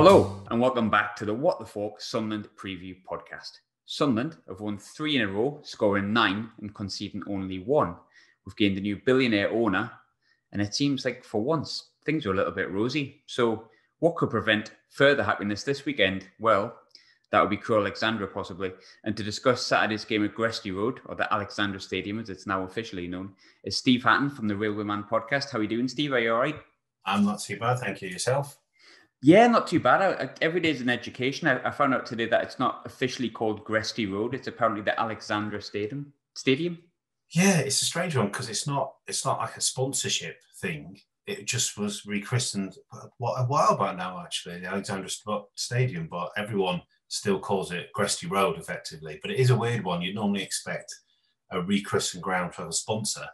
Hello and welcome back to the What the Falk Sunderland Preview Podcast. Sunderland have won 3 in a row, scoring 9 and conceding only 1. We've gained a new billionaire owner and it seems like for once things are a little bit rosy. So what could prevent further happiness this weekend? Well, that would be Crewe Alexandra possibly. And to discuss Saturday's game at Gresty Road, or the Alexandra Stadium as it's now officially known, is Steve Hatton from the Railwayman podcast. How are you doing, Steve? Are you all right? I'm not too bad, thank you. Yourself? Yeah, not too bad. Every day is an education. I found out today that it's not officially called Gresty Road. It's apparently the Alexandra Stadium. Yeah, it's a strange one because it's not like a sponsorship thing. It just was rechristened a while back now, actually, the Alexandra Stadium, but everyone still calls it Gresty Road effectively. But it is a weird one. You'd normally expect a rechristened ground to have a sponsor,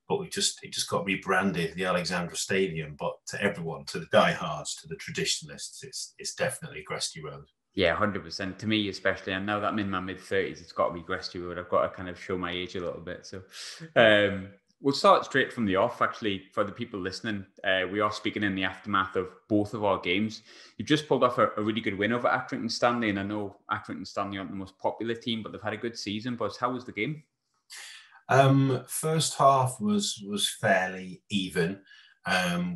but it just got rebranded the Alexandra Stadium. But to everyone, to the diehards, to the traditionalists, it's definitely Gresty Road. Yeah, 100%. To me, especially, and now that I'm in my mid-30s, it's got to be Gresty Road. I've got to kind of show my age a little bit. So we'll start straight from the off, actually, for the people listening. We are speaking in the aftermath of both of our games. You've just pulled off a really good win over Accrington Stanley, and I know Accrington Stanley aren't the most popular team, but they've had a good season. But how was the game? First half was fairly even.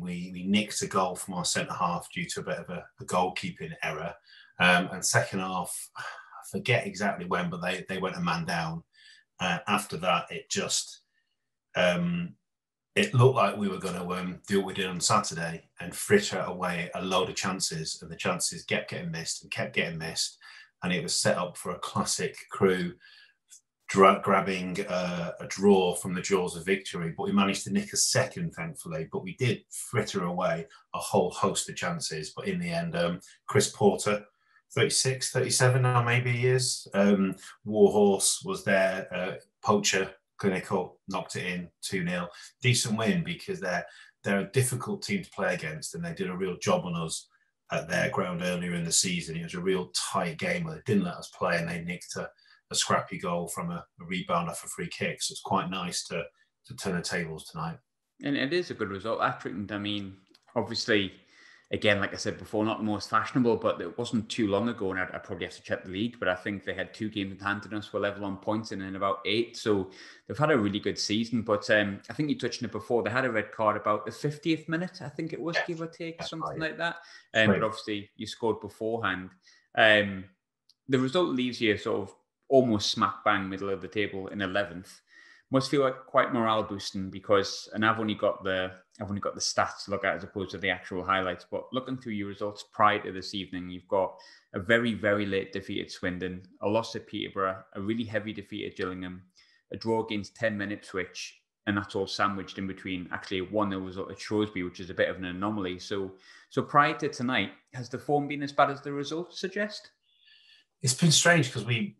We nicked a goal from our centre half due to a bit of a goalkeeping error. And second half, I forget exactly when, but they went a man down. After that, it just it looked like we were going to do what we did on Saturday and fritter away a load of chances, and the chances kept getting missed, and it was set up for a classic Crewe grabbing a draw from the jaws of victory. But we managed to nick a second, thankfully. But we did fritter away a whole host of chances. But in the end, Chris Porter, 36, 37 now maybe he is. Warhorse was there. Poacher, clinical, knocked it in 2-0. Decent win because they're a difficult team to play against, and they did a real job on us at their ground earlier in the season. It was a real tight game where they didn't let us play, and they nicked a scrappy goal from a rebound off a free kick. So it's quite nice to turn the tables tonight. And it is a good result. Accrington, I mean, obviously, again, like I said before, not the most fashionable, but it wasn't too long ago, and I'd probably have to check the league, but I think they had 2 games in hand and us were level on points and in about 8. So they've had a really good season. But I think you touched on it before. They had a red card about the 50th minute, I think it was, give or take, something like that. But obviously, you scored beforehand. The result leaves you sort of almost smack bang middle of the table in 11th. Must feel like quite morale boosting because, and I've only got the stats to look at as opposed to the actual highlights. But looking through your results prior to this evening, you've got a very, very late defeat at Swindon, a loss at Peterborough, a really heavy defeat at Gillingham, a draw against 10 men Ipswich, and that's all sandwiched in between actually a 1-0 result at Shrewsbury, which is a bit of an anomaly. So prior to tonight, has the form been as bad as the results suggest? It's been strange because we,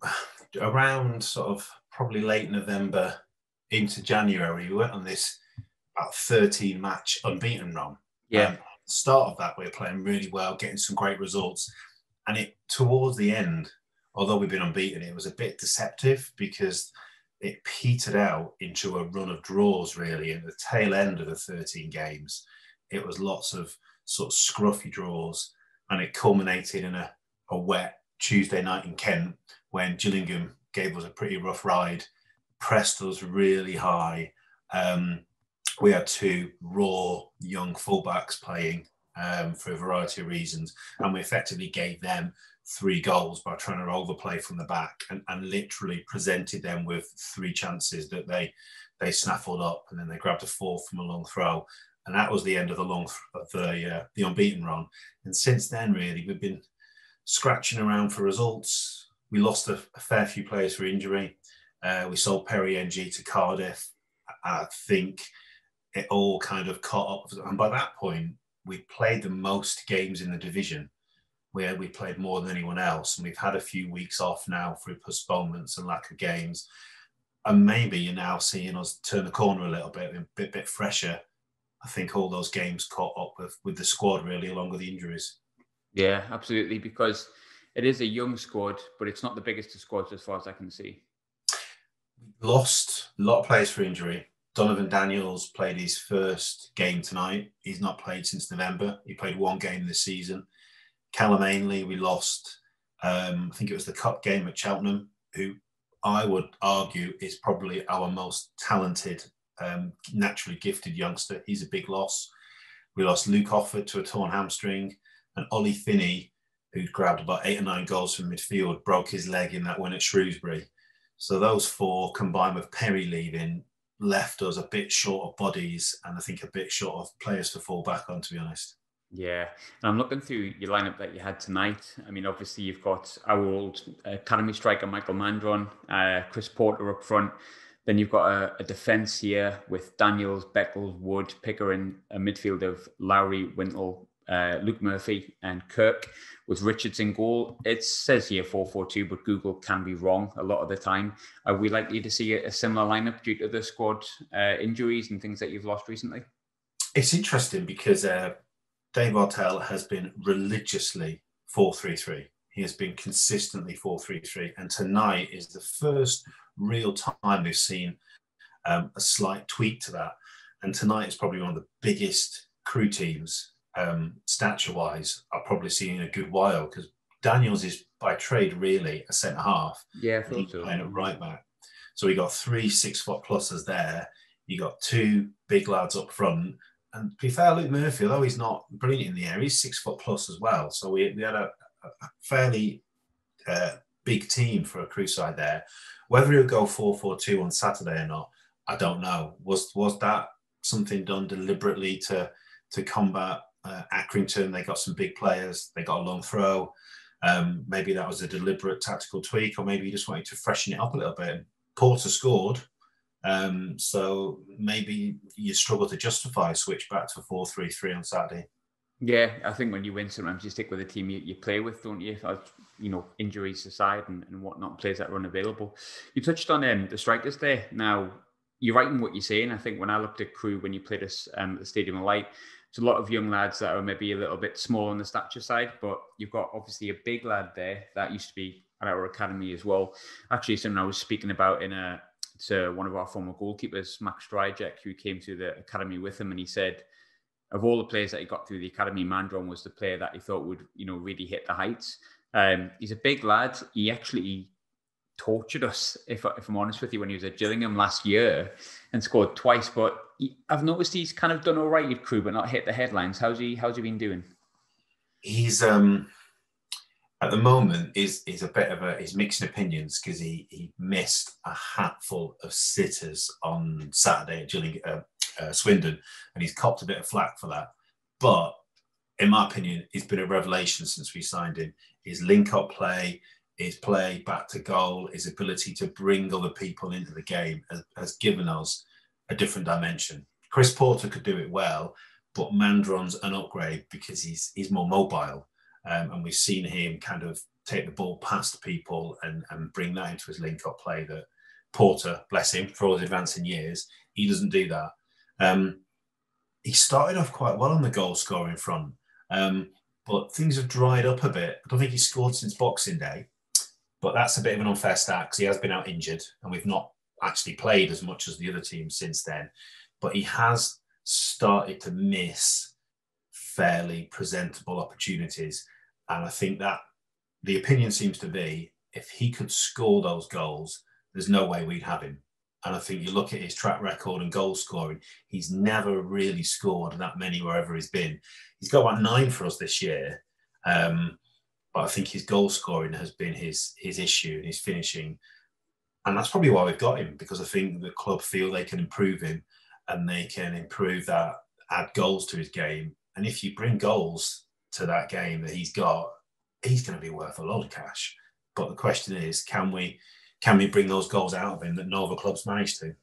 around sort of probably late November into January, we went on this about 13-match unbeaten run. Yeah. At the start of that, we were playing really well, getting some great results. And it towards the end, although we've been unbeaten, it was a bit deceptive because it petered out into a run of draws, really. At the tail end of the 13 games, it was lots of sort of scruffy draws, and it culminated in a wet Tuesday night in Kent when Gillingham gave us a pretty rough ride, pressed us really high. We had 2 raw young fullbacks playing for a variety of reasons, and we effectively gave them 3 goals by trying to overplay from the back and literally presented them with 3 chances that they snaffled up, and then they grabbed a 4th from a long throw, and that was the end of the unbeaten run. And since then, really, we've been scratching around for results. We lost a fair few players for injury. We sold Perry NG to Cardiff. I think it all kind of caught up. And by that point, we played the most games in the division, where we played more than anyone else. And we've had a few weeks off now through postponements and lack of games. And maybe you're now seeing us turn the corner a little bit, a bit fresher. I think all those games caught up with the squad, really, along with the injuries. Yeah, absolutely, because it is a young squad, but it's not the biggest of squads as far as I can see. Lost a lot of players for injury. Donovan Daniels played his first game tonight. He's not played since November. He played 1 game this season. Callum Ainley, we lost. I think it was the cup game at Cheltenham, who I would argue is probably our most talented, naturally gifted youngster. He's a big loss. We lost Luke Offord to a torn hamstring, and Ollie Finney, who'd grabbed about 8 or 9 goals from midfield, broke his leg in that win at Shrewsbury. So those 4, combined with Perry leaving, left us a bit short of bodies, and I think a bit short of players to fall back on, to be honest. Yeah, and I'm looking through your lineup that you had tonight. I mean, obviously you've got our old academy striker Michael Mandron, Chris Porter up front. Then you've got a defence here with Daniels, Beckles, Wood, Picker, and a midfield of Lowry, Wintle, Luke Murphy, and Kirk, with Richards in goal. It says here 4-4-2, but Google can be wrong a lot of the time. Are we likely to see a similar lineup due to the squad injuries and things that you've lost recently? It's interesting because Dave Artell has been religiously 4-3-3. He has been consistently 4-3-3. And tonight is the first real time we've seen a slight tweak to that. And tonight is probably one of the biggest Crewe teams, stature-wise, I've probably seen in a good while, because Daniels is by trade really a centre-half. Yeah, I thought so. Playing at right back. So we got 3 6-foot-pluses there. You got 2 big lads up front. And to be fair, Luke Murphy, although he's not brilliant in the air, he's 6-foot+ as well. So we had a fairly big team for a Crewe side there. Whether he'll go 4-4-2 on Saturday or not, I don't know. Was that something done deliberately to combat Accrington? They got some big players. They got a long throw. Maybe that was a deliberate tactical tweak, or maybe he just wanted to freshen it up a little bit. Porter scored. So maybe you struggle to justify a switch back to 4-3-3 on Saturday. Yeah, I think when you win, sometimes you stick with the team you play with, don't you? You know, injuries aside and whatnot, players that are unavailable. You touched on the strikers there. Now, you're right in what you're saying. I think when I looked at Crewe, when you played us at the Stadium of Light, it's a lot of young lads that are maybe a little bit small on the stature side, but you've got obviously a big lad there that used to be at our academy as well. Actually, something I was speaking about to one of our former goalkeepers, Max Stryjek, who came through the academy with him, and he said, of all the players that he got through the academy, Mandron was the player that he thought would, really hit the heights. He's a big lad. He actually tortured us, if I'm honest with you, when he was at Gillingham last year and scored twice. But I've noticed he's kind of done all right at Crewe, but not hit the headlines. How's he been doing? He's at the moment is a bit of he's mixing opinions, because he missed a hatful of sitters on Saturday at Gillingham, Swindon, and he's copped a bit of flack for that. But in my opinion, he's been a revelation since we signed him. His link-up play, his play back to goal, his ability to bring other people into the game has given us a different dimension. Chris Porter could do it well, but Mandron's an upgrade because he's more mobile. And we've seen him kind of take the ball past people and bring that into his link-up play that Porter, bless him, for all his advancing years, he doesn't do that. He started off quite well on the goal scoring front, but things have dried up a bit. I don't think he's scored since Boxing Day, but that's a bit of an unfair stat because he has been out injured and we've not actually played as much as the other teams since then. But he has started to miss fairly presentable opportunities. And I think that the opinion seems to be, if he could score those goals, there's no way we'd have him. And I think you look at his track record and goal scoring, he's never really scored that many wherever he's been. He's got about 9 for us this year. But I think his goal scoring has been his issue and his finishing. And that's probably why we've got him, because I think the club feel they can improve him and they can improve that, add goals to his game. And if you bring goals to that game that he's got, he's going to be worth a lot of cash. But the question is, can we bring those goals out of him that no other clubs managed to?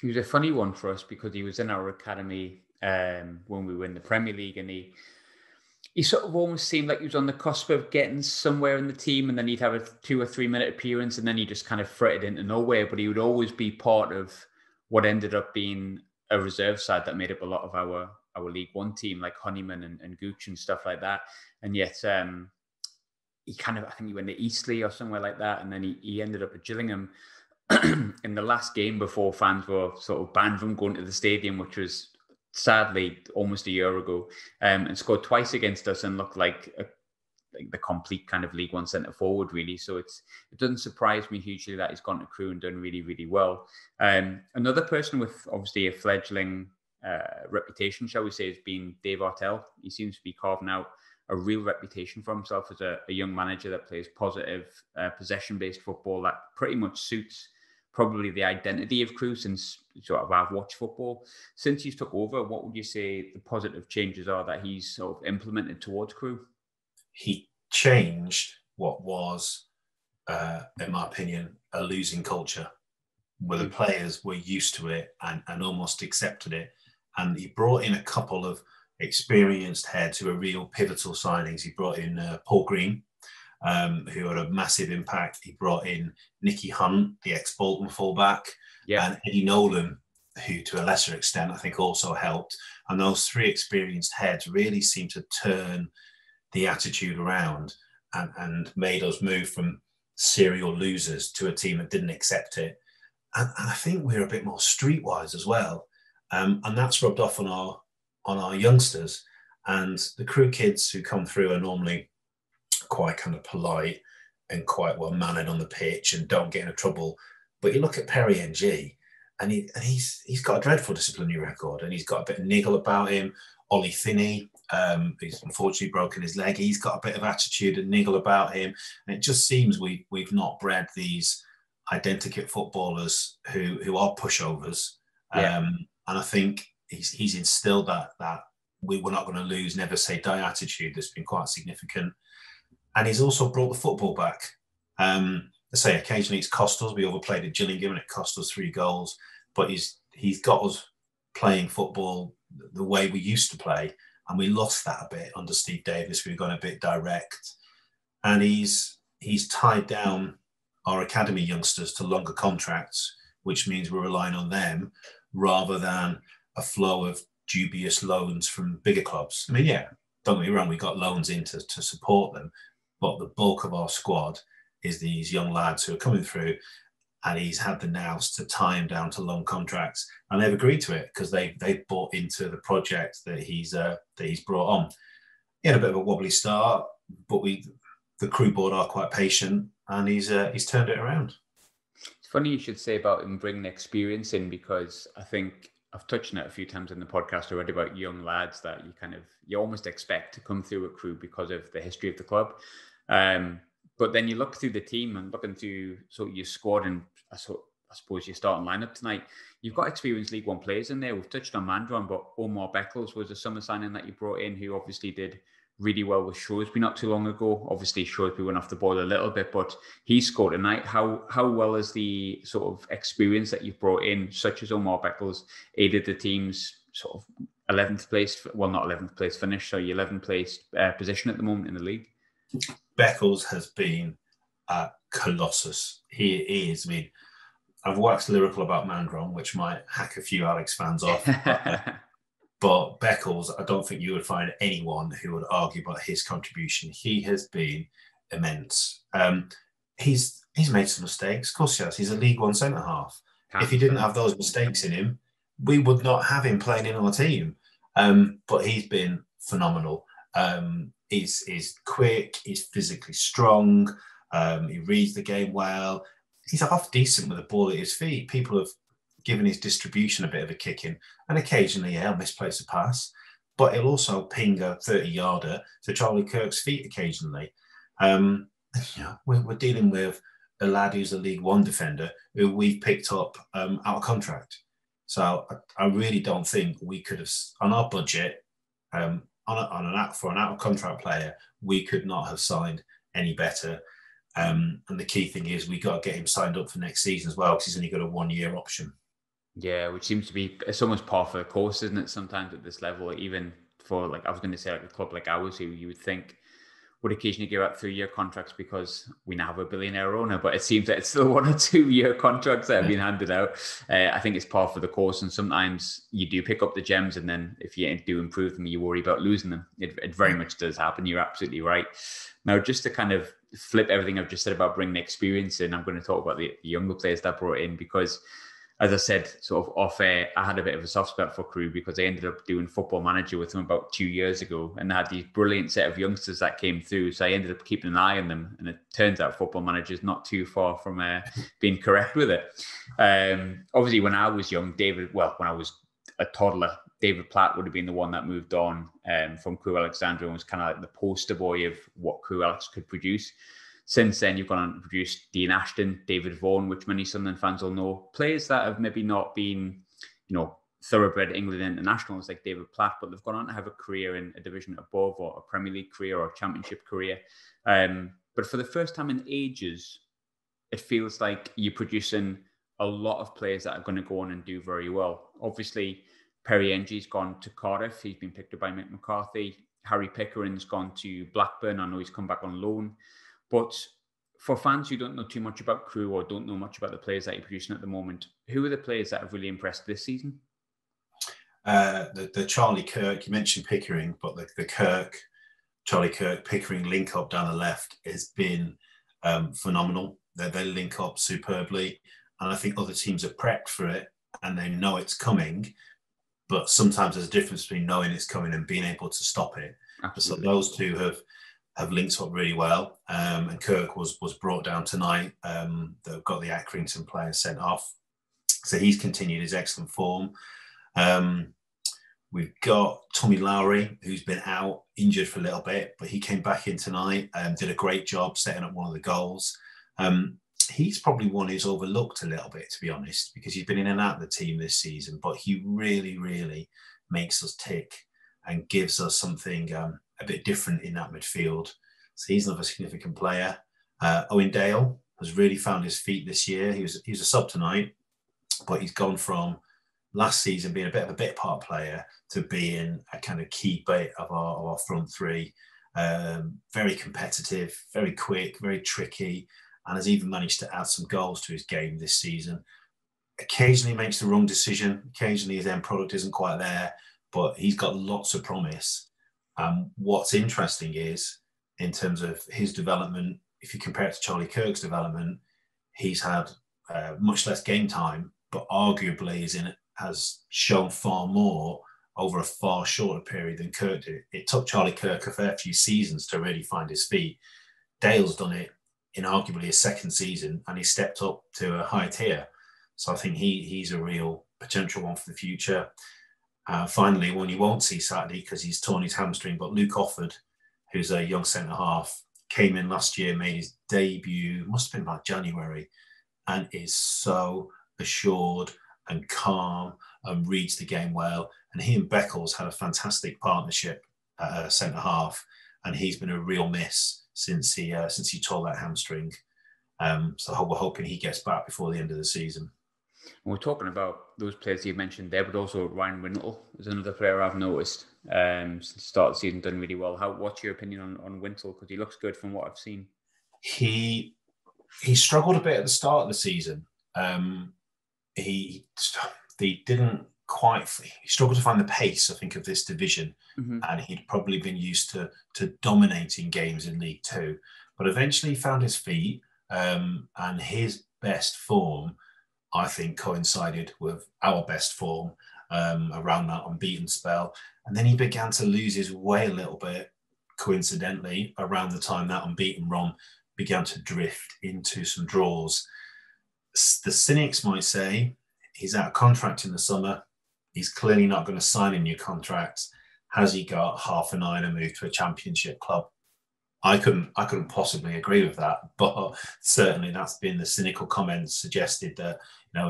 He was a funny one for us because he was in our academy when we were in the Premier League, and he sort of almost seemed like he was on the cusp of getting somewhere in the team, and then he'd have a 2 or 3 minute appearance and then he just kind of frittered into nowhere. But he would always be part of what ended up being a reserve side that made up a lot of our League One team, like Honeyman and Gooch and stuff like that. And yet he kind of, I think he went to Eastleigh or somewhere like that, and then he ended up at Gillingham in the last game before fans were sort of banned from going to the stadium, which was sadly almost a year ago, and scored twice against us and looked like like the complete kind of League One centre forward, really. So it doesn't surprise me hugely that he's gone to Crewe and done really, really well. Another person with obviously a fledgling reputation, shall we say, has been Dave Artell. He seems to be carving out a real reputation for himself as a young manager that plays positive, possession-based football that pretty much suits probably the identity of Crewe since sort of I've watched football. Since he's took over, what would you say the positive changes are that he's sort of implemented towards Crewe? He changed what was, in my opinion, a losing culture, where the players were used to it and almost accepted it. And he brought in a couple of experienced heads who are real pivotal signings. He brought in Paul Green, who had a massive impact. He brought in Nicky Hunt, the ex-Bolton fullback, and Eddie Nolan, who to a lesser extent I think also helped. And those three experienced heads really seemed to turn the attitude around and made us move from serial losers to a team that didn't accept it. And I think we're a bit more streetwise as well. And that's rubbed off on our youngsters. And the Crewe kids who come through are normally quite kind of polite and quite well mannered on the pitch and don't get into trouble. But you look at Perry NG and he's got a dreadful disciplinary record and he's got a bit of niggle about him. Ollie Finney, who's unfortunately broken his leg, he's got a bit of attitude and niggle about him. And it just seems we've not bred these identikit footballers who are pushovers. And I think he's instilled that we're not going to lose, never say die attitude that's been quite significant. And he's also brought the football back. I say occasionally it's cost us. We overplayed at Gillingham and it cost us 3 goals. But he's got us playing football the way we used to play. And we lost that a bit under Steve Davis. We've gone a bit direct. And he's tied down our academy youngsters to longer contracts, which means we're relying on them rather than a flow of dubious loans from bigger clubs. I mean, don't get me wrong, we got loans in to support them, but the bulk of our squad is these young lads who are coming through, and he's had the nous to tie them down to long contracts, and they've agreed to it because they've bought into the project that he's brought on. He had a bit of a wobbly start, but the Crewe board are quite patient, and he's turned it around. It's funny you should say about him bringing experience in, because I think I've touched on it a few times in the podcast already about young lads that you almost expect to come through at Crewe because of the history of the club. But then you look through the team and looking through sort of your squad, and I suppose your starting lineup tonight, you've got experienced League One players in there. We've touched on Mandron, but Omar Beckles was a summer signing that you brought in, who obviously did really well with Shrewsbury not too long ago. Obviously, Shrewsbury went off the boil a little bit, but he scored tonight. How well is the sort of experience that you've brought in, such as Omar Beckles, aided the team's sort of 11th place, well, not 11th place finish, so your 11th place position at the moment in the league? Beckles has been a colossus. He is. I mean, I've waxed lyrical about Mandron, which might hack a few Alex fans off. But Beckles, I don't think you would find anyone who would argue about his contribution. He has been immense. He's made some mistakes. Of course he has. He's a League One centre-half. If he didn't have those mistakes in him, we would not have him playing in our team. But he's been phenomenal. He's quick. He's physically strong. He reads the game well. He's half decent with the ball at his feet. People have given his distribution a bit of a kicking, and occasionally he'll misplace a pass, but he'll also ping a 30-yarder to Charlie Kirk's feet occasionally. We're dealing with a lad who's a League One defender who we've picked up out of contract. So I really don't think we could have, on our budget, for an out of contract player, we could not have signed any better. And the key thing is we got to get him signed up for next season as well, because he's only got a 1-year option. Yeah, which seems to be, it's almost par for the course, isn't it? Sometimes at this level, even for I was going to say a club like ours, who you would think would occasionally give out 3-year contracts because we now have a billionaire owner, but it seems that it's still 1 or 2-year contracts that have been handed out. I think it's par for the course, and sometimes you do pick up the gems, and then if you do improve them, you worry about losing them. It very much does happen. You're absolutely right. Now, just to kind of flip everything I've just said about bringing experience in, I'm going to talk about the younger players that brought in, because as I said, sort of off air, I had a bit of a soft spot for Crewe because I ended up doing Football Manager with them about 2 years ago, and they had these brilliant set of youngsters that came through. So I ended up keeping an eye on them, and it turns out Football Manager is not too far from being correct with it. Obviously, when I was young, when I was a toddler, David Platt would have been the one that moved on from Crewe Alexandra and was kind of like the poster boy of what Crewe Alex could produce. Since then, you've gone on to produce Dean Ashton, David Vaughan, which many Sunderland fans will know. Players that have maybe not been, thoroughbred England internationals like David Platt, but they've gone on to have a career in a division above, or a Premier League career, or a Championship career. But for the first time in ages, it feels like you're producing a lot of players that are going to go on and do very well. Obviously, Perry Engie's gone to Cardiff. He's been picked up by Mick McCarthy. Harry Pickering's gone to Blackburn. I know he's come back on loan. But for fans who don't know too much about Crewe or don't know much about the players that you're producing at the moment, who are the players that have really impressed this season? The Charlie Kirk, you mentioned Pickering, but the Charlie Kirk, Pickering link up down the left has been phenomenal. They link up superbly. And I think other teams are prepped for it and they know it's coming. But sometimes there's a difference between knowing it's coming and being able to stop it. Absolutely. So those two have linked up really well. And Kirk was brought down tonight. They've got the Accrington player sent off. So he's continued his excellent form. We've got Tommy Lowry, who's been out injured for a little bit, but he came back in tonight and did a great job setting up one of the goals. He's probably one who's overlooked a little bit, to be honest, because he's been in and out of the team this season, but he really, really makes us tick and gives us something a bit different in that midfield. So he's another significant player. Owen Dale has really found his feet this year. He was a sub tonight, but he's gone from last season being a bit of a bit part player to being a kind of key bit of our front three. Very competitive, very quick, very tricky, and has even managed to add some goals to his game this season. Occasionally makes the wrong decision. Occasionally his end product isn't quite there, but he's got lots of promise. What's interesting is, in terms of his development, if you compare it to Charlie Kirk's development, he's had much less game time, but arguably has shown far more over a far shorter period than Kirk did. It took Charlie Kirk a fair few seasons to really find his feet. Dale's done it in arguably his second season, and he stepped up to a high tier. So I think he's a real potential one for the future. Finally, one you won't see Saturday because he's torn his hamstring, but Luke Offord, who's a young centre-half, came in last year, made his debut, must have been about January, and is so assured and calm and reads the game well. And he and Beckles had a fantastic partnership at centre-half, and he's been a real miss since he tore that hamstring. So we're hoping he gets back before the end of the season. We're talking about those players you mentioned there, but also Ryan Wintle is another player I've noticed since the start of the season, done really well. What's your opinion on Wintle? Because he looks good from what I've seen. He struggled a bit at the start of the season. He struggled to find the pace, I think, of this division. Mm-hmm. And he'd probably been used to dominating games in League Two. But eventually he found his feet, and his best form, I think, coincided with our best form around that unbeaten spell. And then he began to lose his way a little bit, coincidentally, around the time that unbeaten run began to drift into some draws. The cynics might say he's out of contract in the summer. He's clearly not going to sign a new contract. Has he got half an eye and a move to a championship club? I couldn't possibly agree with that, but certainly that's been the cynical comments suggested that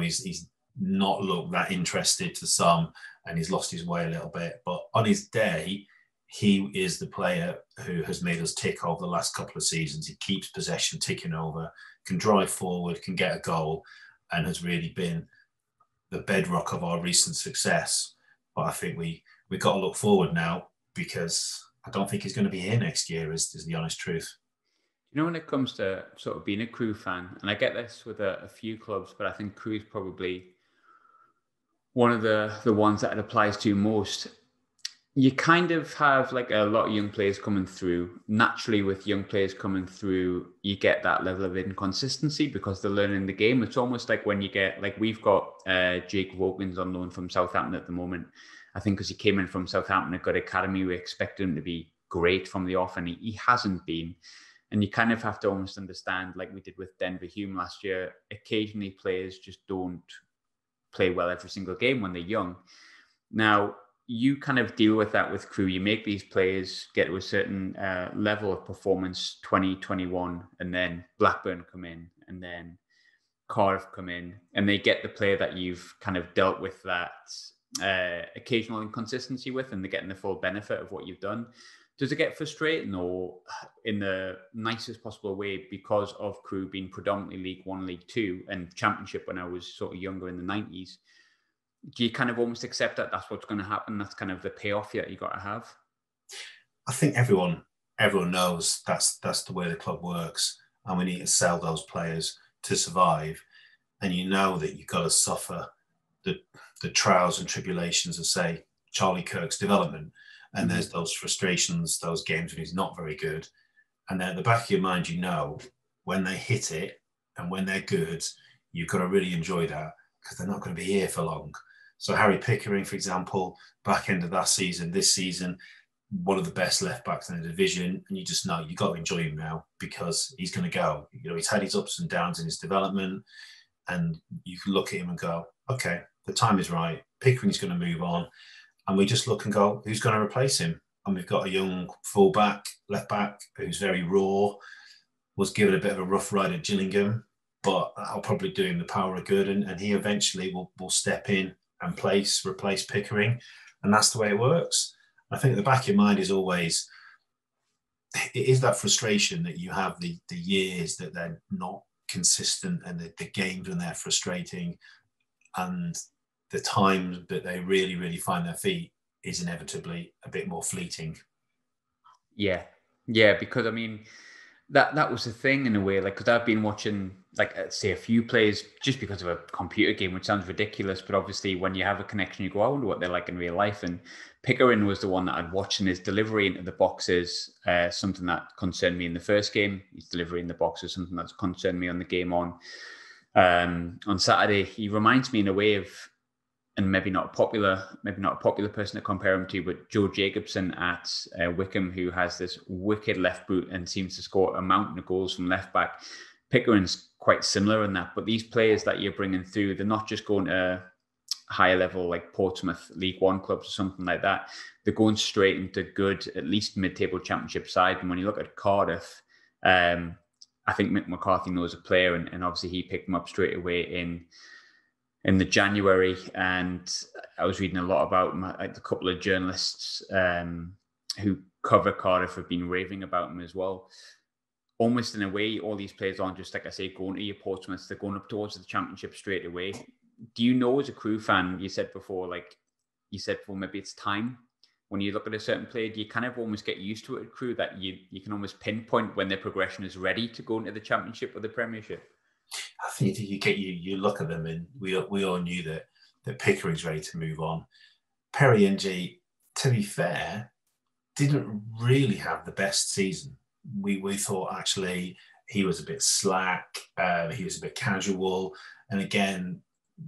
he's not looked that interested to some, and he's lost his way a little bit. But on his day, he is the player who has made us tick over the last couple of seasons. He keeps possession ticking over, can drive forward, can get a goal, and has really been the bedrock of our recent success. But I think we've got to look forward now, because I don't think he's going to be here next year, is the honest truth. When it comes to sort of being a Crewe fan, and I get this with a few clubs, but I think Crewe is probably one of the ones that it applies to most. you kind of have like a lot of young players coming through. Naturally, with young players coming through, you get that level of inconsistency because they're learning the game. It's almost like when you get, like we've got Jake Wilkins on loan from Southampton at the moment. I think because he came in from Southampton and got academy, we expected him to be great from the off, and he hasn't been. And you kind of have to almost understand, like we did with Denver Hume last year, occasionally players just don't play well every single game when they're young. Now, you kind of deal with that with Crewe. You make these players get to a certain level of performance, 2021, and then Blackburn come in, and then Cardiff come in, and they get the player that you've kind of dealt with that occasional inconsistency with, and they're getting the full benefit of what you've done. Does it get frustrating, or in the nicest possible way, because of Crewe being predominantly League One, League Two, and Championship when I was sort of younger in the 90s? Do you kind of almost accept that that's what's going to happen? That's kind of the payoff that you got to have. I think everyone knows that's the way the club works, and we need to sell those players to survive. And you know that you've got to suffer the trials and tribulations of, say, Charlie Kirk's development. And there's those frustrations, those games when he's not very good. And then at the back of your mind, you know, when they hit it and when they're good, you've got to really enjoy that because they're not going to be here for long. So Harry Pickering, for example, back end of last season, this season, one of the best left backs in the division. And you just know you've got to enjoy him now because he's going to go. You know, he's had his ups and downs in his development. And you can look at him and go, okay, the time is right. Pickering's going to move on. And we just look and go, who's going to replace him? And we've got a young fullback, left back, who's very raw, was given a bit of a rough ride at Gillingham, but I'll probably do him the power of good. And he eventually will step in and replace Pickering. And that's the way it works. I think the back of your mind is always, it is that frustration that you have the years that they're not consistent and the games when they're frustrating, and the time that they really, really find their feet is inevitably a bit more fleeting. Yeah, because I mean, that was the thing in a way, like, because I've been watching, like, say, a few plays just because of a computer game, which sounds ridiculous, but obviously when you have a connection, you go, I wonder what they're like in real life. And Pickering was the one that I'd watched, and his delivery into the boxes, something that concerned me in the first game. His delivery in the boxes, something that's concerned me on the game on Saturday. He reminds me in a way of, and maybe not a popular person to compare him to, but Joe Jacobson at Wycombe, who has this wicked left boot and seems to score a mountain of goals from left back. Pickering's quite similar in that, but these players that you're bringing through, they're not just going to higher level like Portsmouth League One clubs or something like that. They're going straight into good, at least mid-table Championship side. And when you look at Cardiff, I think Mick McCarthy knows a player, and obviously he picked them up straight away in the January. And I was reading a lot about him. Like, a couple of journalists who cover Cardiff have been raving about him as well. Almost in a way, all these players aren't just, like I say, going to your Portsmouth, they're going up towards the Championship straight away. Do you know, as a Crewe fan, you said before maybe it's time. When you look at a certain player, do you kind of almost get used to it at Crewe, that you can almost pinpoint when their progression is ready to go into the Championship or the Premiership? I think you look at them, and we all knew that Pickering's ready to move on. Perry Ng, to be fair, didn't really have the best season. We thought actually he was a bit slack, he was a bit casual, and again,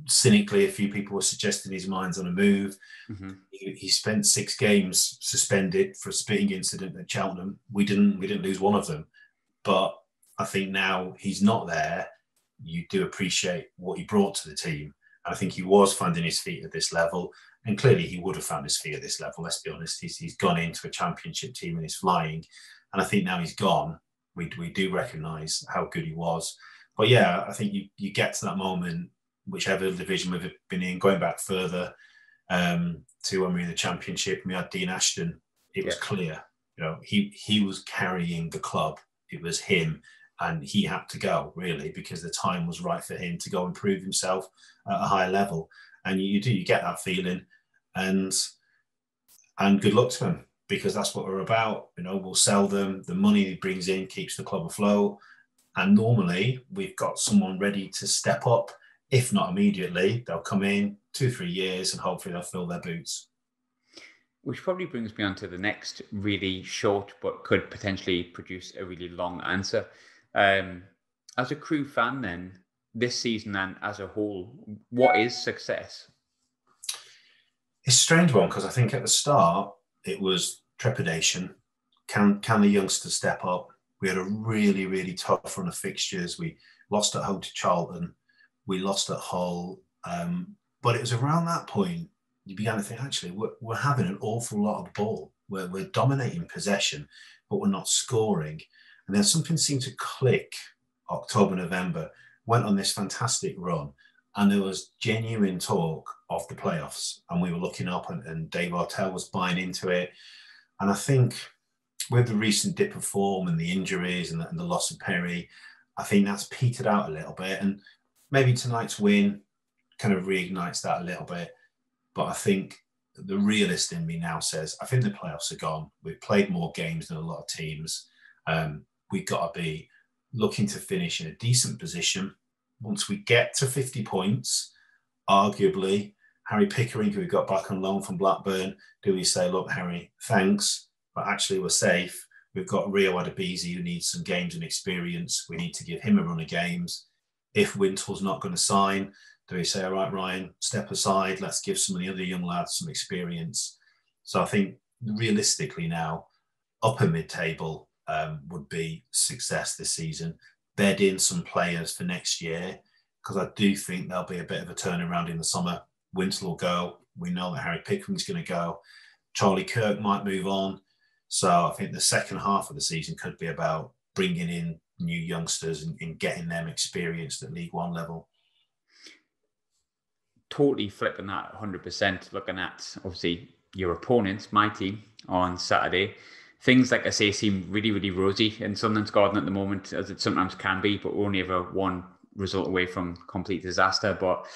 cynically, a few people were suggesting his mind's on a move. Mm-hmm. He spent 6 games suspended for a spitting incident at Cheltenham. We didn't lose one of them, but I think now he's not there. You do appreciate what he brought to the team. I think he was finding his feet at this level, and clearly he would have found his feet at this level. Let's be honest. He's gone into a Championship team and he's flying, and I think now he's gone, we do recognise how good he was. But yeah, I think you get to that moment, whichever division we've been in, going back further to when we were in the Championship, we had Dean Ashton. It was clear, he was carrying the club. It was him, and he had to go, really, because the time was right for him to go and prove himself at a higher level. And you get that feeling, and good luck to him, because that's what we're about. We'll sell them. The money he brings in keeps the club afloat. And normally we've got someone ready to step up. If not immediately, they'll come in 2-3 years and hopefully they'll fill their boots. Which probably brings me on to the next really short but could potentially produce a really long answer. As a Crewe fan, then, this season and as a whole, what is success? It's a strange one because I think at the start it was trepidation. Can the youngsters step up? We had a really, really tough run of fixtures. We lost at home to Charlton. We lost at Hull. But it was around that point you began to think, actually, we're having an awful lot of ball. We're dominating possession, but we're not scoring. And then something seemed to click October, November, went on this fantastic run. And there was genuine talk of the playoffs. And we were looking up and Dave Artell was buying into it. And I think with the recent dip of form and the injuries and the loss of Perry, I think that's petered out a little bit. And maybe tonight's win kind of reignites that a little bit. But I think the realist in me now says, I think the playoffs are gone. We've played more games than a lot of teams. We've got to be looking to finish in a decent position. Once we get to 50 points, arguably, Harry Pickering, who we got back on loan from Blackburn, do we say, look, Harry, thanks, but actually we're safe. We've got Rio Adebisi, who needs some games and experience. We need to give him a run of games. If Wintl's not going to sign, do we say, all right, Ryan, step aside, let's give some of the other young lads some experience? So I think realistically now, upper mid-table would be success this season. Bed in some players for next year, because I do think there'll be a bit of a turnaround in the summer. Wintle will go. We know that Harry Pickering's going to go. Charlie Kirk might move on. So I think the second half of the season could be about bringing in new youngsters and getting them experienced at League One level. Totally flipping that 100%, looking at obviously your opponents, my team, on Saturday. Things, like I say, seem really, really rosy in Sunderland's garden at the moment, as it sometimes can be, but we're only ever one result away from complete disaster. But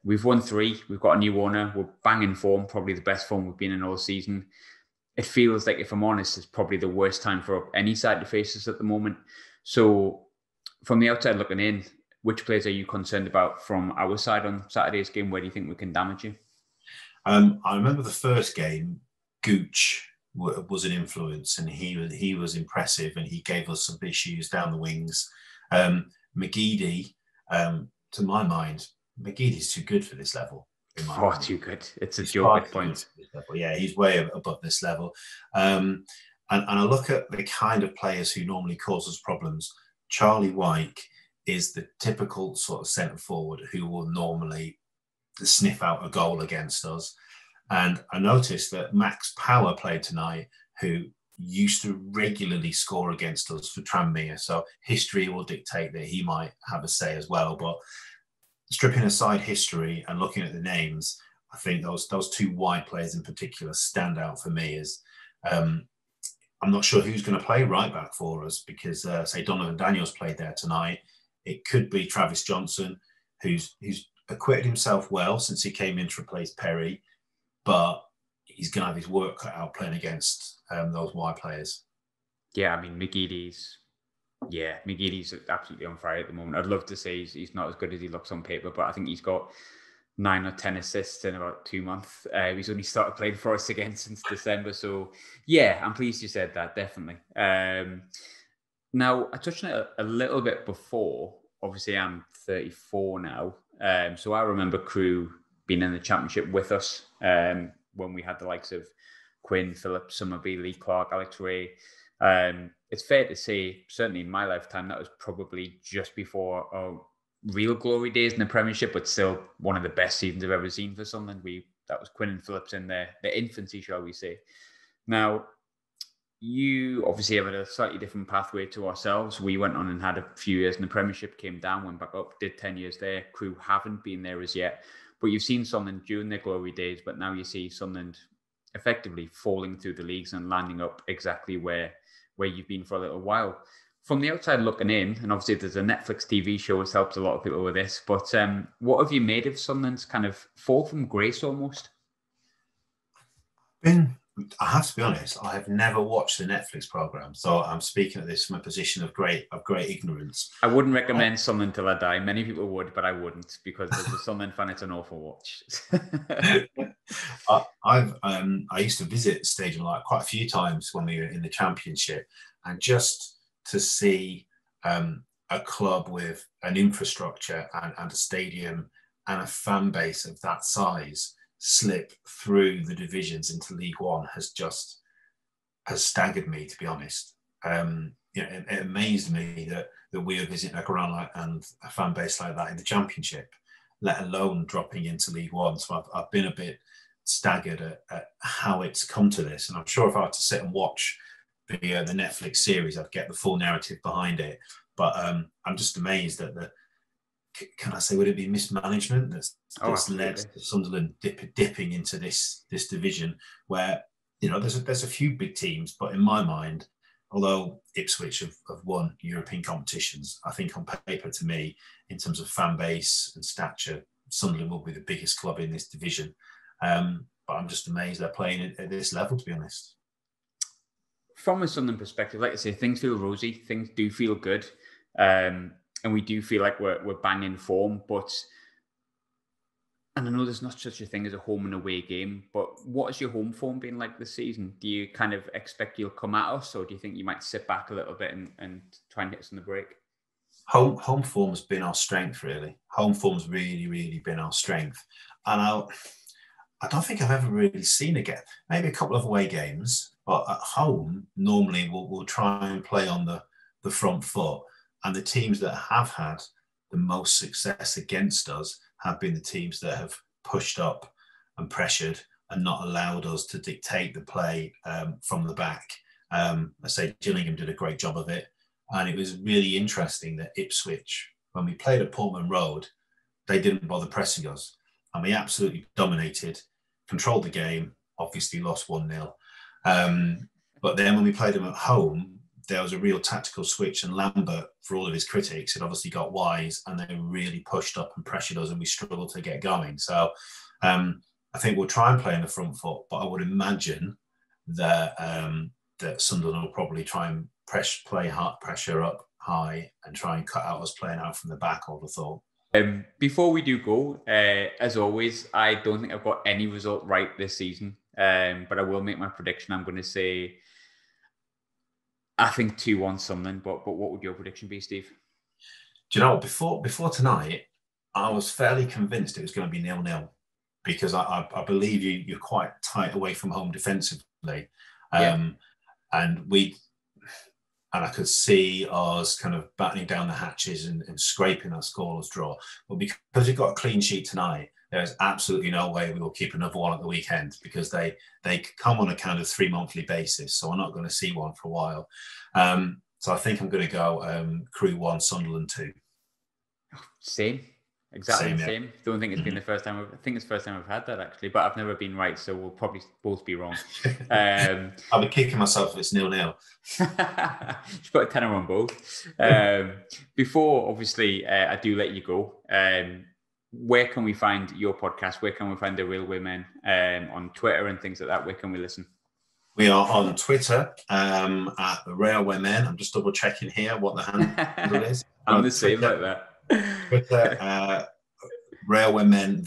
we've won 3. We've got a new owner. We're banging form, probably the best form we've been in all season. It feels like, if I'm honest, it's probably the worst time for any side to face us at the moment. So from the outside looking in, which players are you concerned about from our side on Saturday's game? Where do you think we can damage you? I remember the first game, Gooch was an influence, and he was impressive, and he gave us some issues down the wings. McGeady, to my mind, McGeady's too good for this level. Far too good. It's a joke at points. Yeah, he's way above this level. And I look at the kind of players who normally cause us problems. Charlie Wyke is the typical sort of centre forward who will normally sniff out a goal against us. And I noticed that Max Power played tonight, who used to regularly score against us for Tranmere. So history will dictate that he might have a say as well. But stripping aside history and looking at the names, I think those 2 wide players in particular stand out for me. As I'm not sure who's going to play right back for us, because say Donovan Daniels played there tonight. It could be Travis Johnson, who's acquitted himself well since he came in to replace Perry, but he's going to have his work cut out playing against those wide players. Yeah, I mean, McGeady's absolutely on fire at the moment. I'd love to say he's not as good as he looks on paper, but I think he's got 9 or 10 assists in about 2 months. He's only started playing for us again since December. So yeah, I'm pleased you said that, definitely. Now, I touched on it a little bit before. Obviously, I'm 34 now. So I remember Crewe being in the championship with us when we had the likes of Quinn, Phillips, Summerby, Lee Clark, Alex Ray. It's fair to say, certainly in my lifetime, that was probably just before our real glory days in the Premiership, but still one of the best seasons I've ever seen for Sunderland. That was Quinn and Phillips in their infancy, shall we say. Now, you obviously have a slightly different pathway to ourselves. We went on and had a few years in the Premiership, came down, went back up, did 10 years there. Crewe haven't been there as yet. But you've seen Sunderland during their glory days, but now you see Sunderland effectively falling through the leagues and landing up exactly where you've been for a little while. From the outside looking in, and obviously there's a Netflix TV show that's helped a lot of people with this, but what have you made of Sunderland's kind of fall from grace almost? I have to be honest, I have never watched the Netflix program, so I'm speaking of this from a position of great ignorance. I wouldn't recommend Sunderland till I die. Many people would, but I wouldn't, because as a Sunderland fan, it's an awful watch. I used to visit Stadium Light quite a few times when we were in the Championship, and just to see a club with an infrastructure and a stadium and a fan base of that size slip through the divisions into League One has staggered me, to be honest. It amazed me that we were visiting a ground and a fan base like that in the Championship, let alone dropping into League One. So I've been a bit staggered at how it's come to this. And I'm sure if I had to sit and watch the Netflix series, I'd get the full narrative behind it. But I'm just amazed at can I say, would it be mismanagement that's led to Sunderland dipping into this division where, there's a few big teams, but in my mind, although Ipswich have won European competitions, I think on paper, to me, in terms of fan base and stature, Sunderland will be the biggest club in this division. But I'm just amazed they're playing at this level, to be honest. From a Sunderland perspective, like I say, things feel rosy, things do feel good. And we do feel like we're banging form, and I know there's not such a thing as a home and away game, but what has your home form been like this season? Do you kind of expect you'll come at us, or do you think you might sit back a little bit and try and hit us on the break? Home form's been our strength, really. Home form's really, really been our strength. And I don't think I've ever really seen again. Maybe a couple of away games, but at home, normally we'll try and play on the front foot. And the teams that have had the most success against us have been the teams that have pushed up and pressured and not allowed us to dictate the play from the back. I say Gillingham did a great job of it. And it was really interesting that Ipswich, when we played at Portman Road, they didn't bother pressing us. And we absolutely dominated, controlled the game, obviously lost 1-0. But then when we played them at home, there was a real tactical switch, and Lambert, for all of his critics, had obviously got wise, and they really pushed up and pressured us, and we struggled to get going. So I think we'll try and play in the front foot, but I would imagine that Sunderland will probably try and play hard, pressure up high, and try and cut out us playing out from the back, I would have thought. Before we do go, as always, I don't think I've got any result right this season, but I will make my prediction. I'm going to say, I think 2-1 Sunderland, but what would your prediction be, Steve? Do you know, before tonight, I was fairly convinced it was going to be 0-0 because I believe you're quite tight away from home defensively. And I could see us kind of battening down the hatches and scraping that scoreless draw. But because we've got a clean sheet tonight, there's absolutely no way we will keep another one at the weekend because they come on a kind of 3-monthly basis. So we're not going to see one for a while. So I think I'm going to go Crewe 1, Sunderland 2. Same. Exactly the same. Don't think it's been the first time. I think it's the first time I've had that, actually, but I've never been right, so we'll probably both be wrong. I'll be kicking myself if it's 0-0. Just put a tenner on both. Before, obviously, I do let you go. Where can we find your podcast? Where can we find The Real Women on Twitter and things like that? Where can we listen? We are on Twitter at The Railway Men. I'm just double checking here what the handle is. I'm the same like that. Twitter, Railway Men,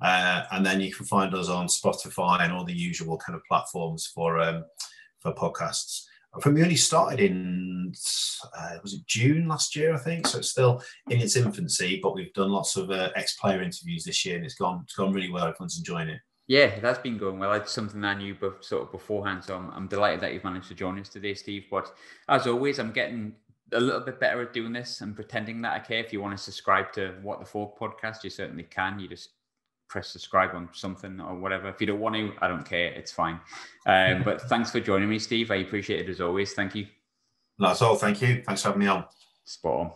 and then you can find us on Spotify and all the usual kind of platforms for podcasts. I think we only started in was it June last year, I think, so it's still in its infancy, but we've done lots of ex-player interviews this year, and it's gone really well. Everyone's enjoying it. Yeah, that's been going well. It's something I knew sort of beforehand, so I'm delighted that you've managed to join us today, Steve. But as always, I'm getting a little bit better at doing this and pretending that I care. If you want to subscribe to What the Falk podcast, you certainly can. You just press subscribe on something or whatever. If you don't want to, I don't care. It's fine. But thanks for joining me, Steve. I appreciate it as always. Thank you. That's all. Thank you. Thanks for having me on. Spot on.